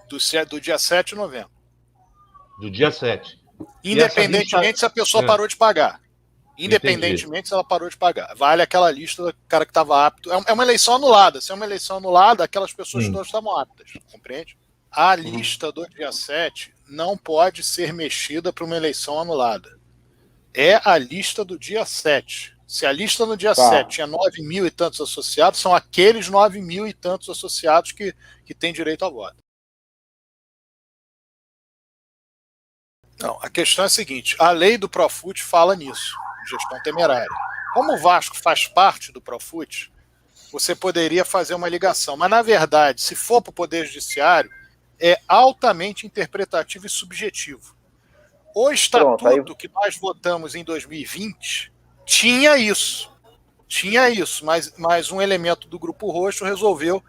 Do dia 7 de novembro. Do dia 7. Independentemente se a pessoa parou de pagar. Independentemente se ela parou de pagar. Vale aquela lista do cara que estava apto. É uma eleição anulada. Se é uma eleição anulada, aquelas pessoas todas estavam aptas. Compreende? A lista do dia 7 não pode ser mexida para uma eleição anulada. É a lista do dia 7. Se a lista no dia 7 tinha 9 mil e tantos associados, são aqueles 9 mil e tantos associados que têm direito ao voto. Não, a questão é a seguinte, a lei do Profut fala nisso, gestão temerária. Como o Vasco faz parte do Profut, você poderia fazer uma ligação, mas na verdade, se for para o Poder Judiciário, é altamente interpretativo e subjetivo. O estatuto que nós votamos em 2020 tinha isso, mas um elemento do Grupo Roxo resolveu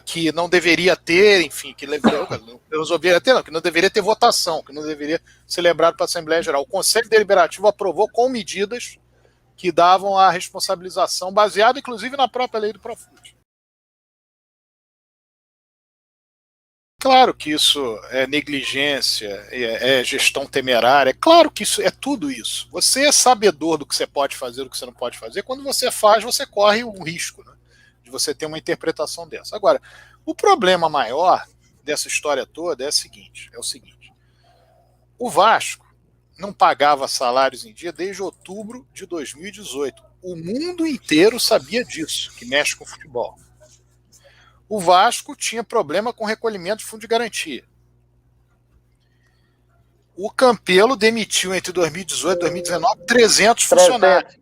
que não deveria ter, enfim, que não deveria ter votação, que não deveria ser lembrado para a Assembleia Geral. O Conselho Deliberativo aprovou com medidas que davam a responsabilização, baseada inclusive na própria lei do Profut. Claro que isso é negligência, é gestão temerária, é claro que isso é tudo isso. Você é sabedor do que você pode fazer, do que você não pode fazer. Quando você faz, você corre um risco, né, de você ter uma interpretação dessa. Agora, o problema maior dessa história toda é o seguinte: o Vasco não pagava salários em dia desde outubro de 2018. O mundo inteiro sabia disso, que mexe com futebol. O Vasco tinha problema com recolhimento de fundo de garantia. O Campelo demitiu entre 2018 e 2019 300 funcionários.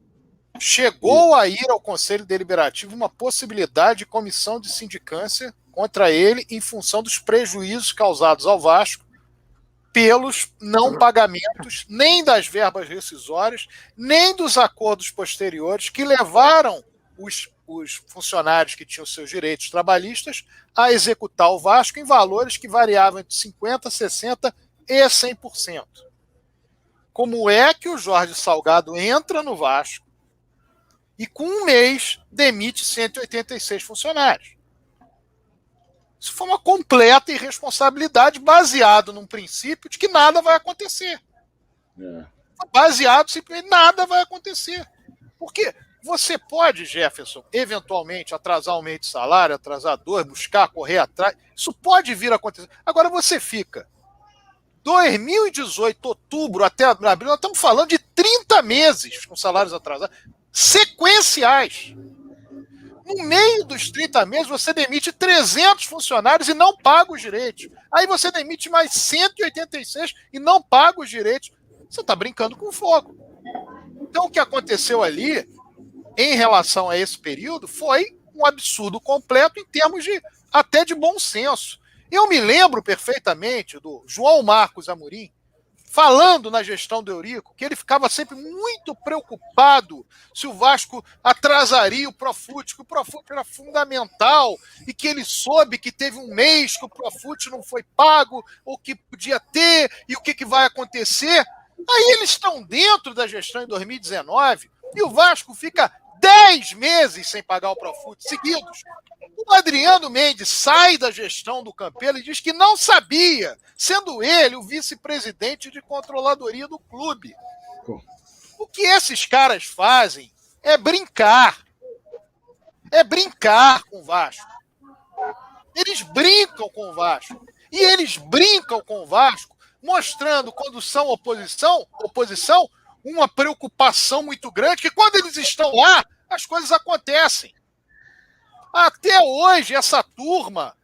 Chegou a ir ao Conselho Deliberativo uma possibilidade de comissão de sindicância contra ele em função dos prejuízos causados ao Vasco pelos não pagamentos nem das verbas rescisórias, nem dos acordos posteriores que levaram os funcionários que tinham seus direitos trabalhistas a executar o Vasco em valores que variavam entre 50%, 60% e 100%. Como é que o Jorge Salgado entra no Vasco e com um mês demite 186 funcionários? Isso foi uma completa irresponsabilidade baseado num princípio de que nada vai acontecer. Baseado simplesmente nada vai acontecer. Por quê? Você pode, Jefferson, eventualmente atrasar um mês de salário, atrasar 2, buscar, correr atrás. Isso pode vir a acontecer. Agora você fica 2018, outubro até abril, nós estamos falando de 30 meses com salários atrasados, sequenciais. No meio dos 30 meses, você demite 300 funcionários e não paga os direitos. Aí você demite mais 186 e não paga os direitos. Você está brincando com fogo. Então, o que aconteceu ali, em relação a esse período, foi um absurdo completo em termos até de bom senso. Eu me lembro perfeitamente do João Marcos Amorim falando na gestão do Eurico que ele ficava sempre muito preocupado se o Vasco atrasaria o Profut, que o Profut era fundamental e que ele soube que teve um mês que o Profut não foi pago ou que podia ter e o que vai acontecer. Aí eles estão dentro da gestão em 2019 e o Vasco fica 10 meses sem pagar o Profut seguidos. O Adriano Mendes sai da gestão do Campelo e diz que não sabia, sendo ele o vice-presidente de controladoria do clube. O que esses caras fazem é brincar. É brincar com o Vasco. Eles brincam com o Vasco. E eles brincam com o Vasco, mostrando, quando são oposição, uma preocupação muito grande, que quando eles estão lá, as coisas acontecem. Até hoje, essa turma,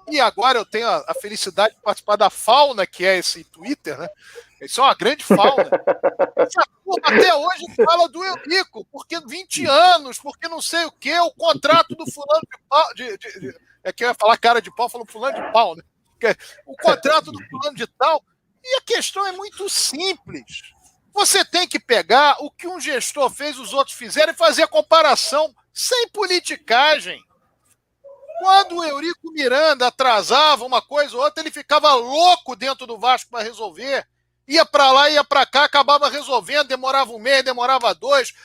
e agora eu tenho a felicidade de participar da fauna, que é esse Twitter, né? Isso é uma grande fauna. Essa turma até hoje fala do Eurico, porque 20 anos, porque não sei o quê, o contrato do fulano de pau... é que eu ia falar cara de pau, falou fulano de pau, né? O contrato do fulano de tal. E a questão é muito simples. Você tem que pegar o que um gestor fez, os outros fizeram, e fazer a comparação sem politicagem. Quando o Eurico Miranda atrasava uma coisa ou outra, ele ficava louco dentro do Vasco para resolver. Ia para lá, ia para cá, acabava resolvendo, demorava um mês, demorava 2,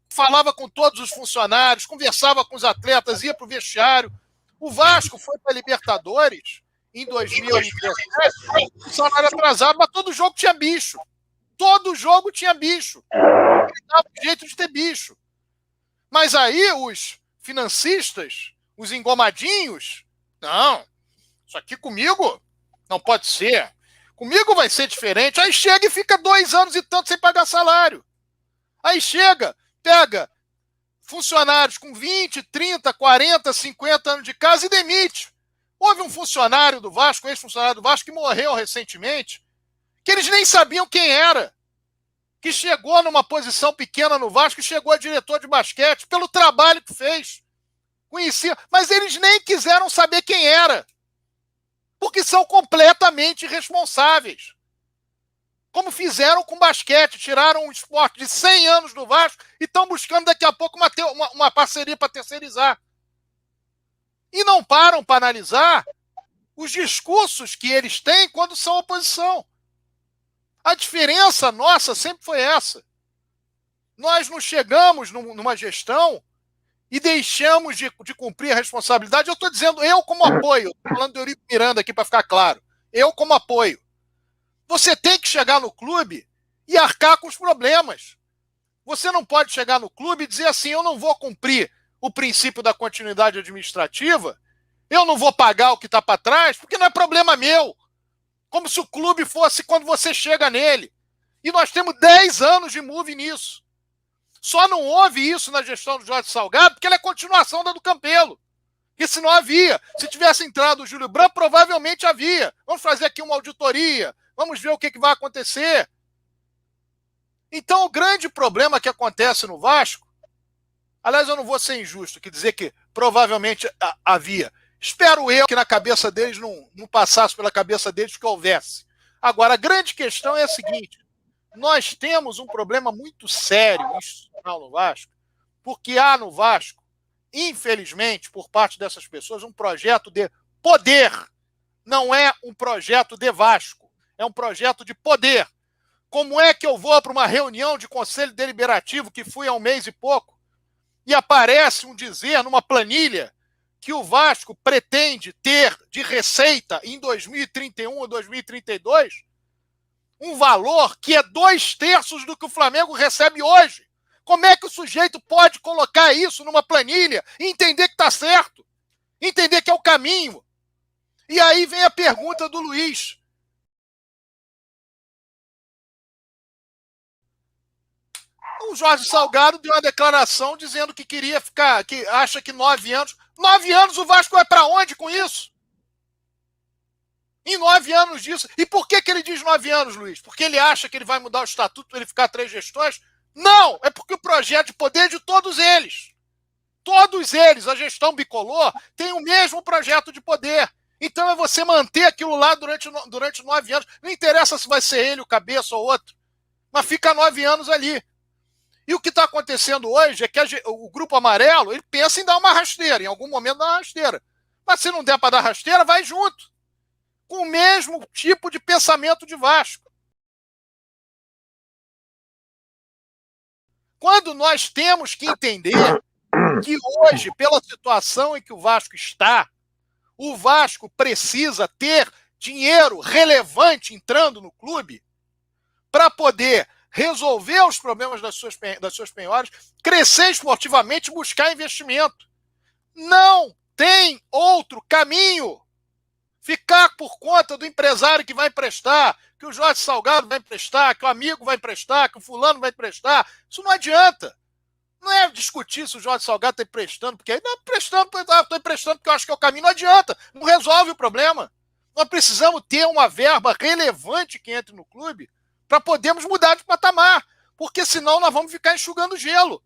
falava com todos os funcionários, conversava com os atletas, ia para o vestiário. O Vasco foi para a Libertadores em 2017, o salário atrasado, mas todo jogo tinha bicho. Todo jogo tinha bicho. Dava um jeito de ter bicho. Mas aí os financistas, os engomadinhos, não, isso aqui comigo não pode ser. Comigo vai ser diferente. Aí chega e fica 2 anos e tanto sem pagar salário. Aí chega, pega funcionários com 20, 30, 40, 50 anos de casa e demite. Houve um funcionário do Vasco, um ex-funcionário do Vasco, que morreu recentemente, que eles nem sabiam quem era, que chegou numa posição pequena no Vasco, que chegou a diretor de basquete, pelo trabalho que fez. Conhecia, mas eles nem quiseram saber quem era, porque são completamente irresponsáveis. Como fizeram com o basquete, tiraram um esporte de 100 anos do Vasco e estão buscando daqui a pouco uma parceria para terceirizar. E não param para analisar os discursos que eles têm quando são oposição. A diferença nossa sempre foi essa. Nós não chegamos numa gestão e deixamos de cumprir a responsabilidade. Eu estou dizendo eu como apoio, estou falando do Eurico Miranda aqui para ficar claro. Eu como apoio. Você tem que chegar no clube e arcar com os problemas. Você não pode chegar no clube e dizer assim, eu não vou cumprir o princípio da continuidade administrativa, eu não vou pagar o que está para trás, porque não é problema meu. Como se o clube fosse quando você chega nele. E nós temos 10 anos de move nisso. Só não houve isso na gestão do Jorge Salgado, porque ele é continuação da do Campelo. Porque se não havia, se tivesse entrado o Júlio Branco, provavelmente havia. Vamos fazer aqui uma auditoria, vamos ver o que vai acontecer. Então, o grande problema que acontece no Vasco, aliás, eu não vou ser injusto que dizer que provavelmente havia. Espero eu que na cabeça deles não passasse pela cabeça deles que houvesse. Agora, a grande questão é a seguinte, nós temos um problema muito sério institucional no Vasco, porque há no Vasco, infelizmente, por parte dessas pessoas, um projeto de poder. Não é um projeto de Vasco, é um projeto de poder. Como é que eu vou para uma reunião de conselho deliberativo que fui há 1 mês e pouco e aparece um dizer numa planilha que o Vasco pretende ter de receita em 2031 ou 2032 um valor que é 2/3 do que o Flamengo recebe hoje? Como é que o sujeito pode colocar isso numa planilha e entender que está certo? Entender que é o caminho? E aí vem a pergunta do Luiz. O Jorge Salgado deu uma declaração dizendo que queria ficar, que acha que 9 anos... 9 anos o Vasco vai para onde com isso? Em 9 anos disso. E por que ele diz 9 anos, Luiz? Porque ele acha que ele vai mudar o estatuto para ele ficar 3 gestões? Não! É porque o projeto de poder é de todos eles. Todos eles, a gestão bicolor, tem o mesmo projeto de poder. Então é você manter aquilo lá durante 9 anos. Não interessa se vai ser ele, o cabeça ou outro. Mas fica 9 anos ali. E o que está acontecendo hoje é que o Grupo Amarelo ele pensa em dar uma rasteira, em algum momento dar uma rasteira. Mas se não der para dar rasteira, vai junto. Com o mesmo tipo de pensamento de Vasco. Quando nós temos que entender que hoje, pela situação em que o Vasco está, o Vasco precisa ter dinheiro relevante entrando no clube para poder resolver os problemas das suas penhoras, crescer esportivamente e buscar investimento. Não tem outro caminho. Ficar por conta do empresário que vai emprestar, que o Jorge Salgado vai emprestar, que o amigo vai emprestar, que o fulano vai emprestar, isso não adianta. Não é discutir se o Jorge Salgado está emprestando, porque não, estou emprestando porque eu acho que é o caminho, não adianta, não resolve o problema. Nós precisamos ter uma verba relevante que entre no clube para podermos mudar de patamar, porque senão nós vamos ficar enxugando gelo,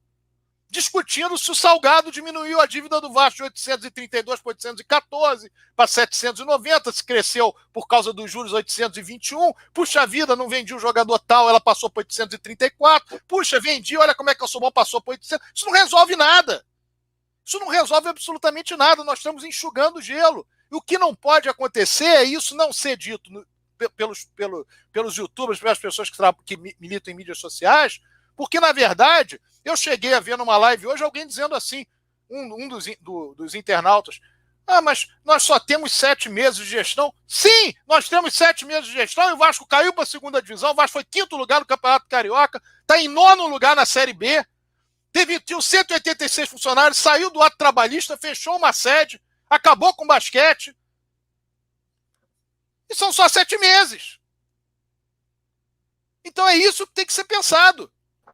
discutindo se o Salgado diminuiu a dívida do Vasco de 832 para 814, para 790, se cresceu por causa dos juros 821, puxa vida, não vendi o jogador tal, ela passou para 834, puxa, vendi, olha como é que eu sou bom, passou para 800, isso não resolve nada, isso não resolve absolutamente nada, nós estamos enxugando gelo, e o que não pode acontecer é isso não ser dito pelos youtubers, pelas pessoas que militam em mídias sociais, porque, na verdade, eu cheguei a ver numa live hoje alguém dizendo assim, um dos internautas, Ah, mas nós só temos 7 meses de gestão. Sim, nós temos 7 meses de gestão e o Vasco caiu para a segunda divisão. O Vasco foi 5º lugar no Campeonato Carioca, está em 9º lugar na Série B. Tinha 186 funcionários, saiu do ato trabalhista, fechou uma sede, acabou com o basquete. E são só 7 meses. Então é isso que tem que ser pensado.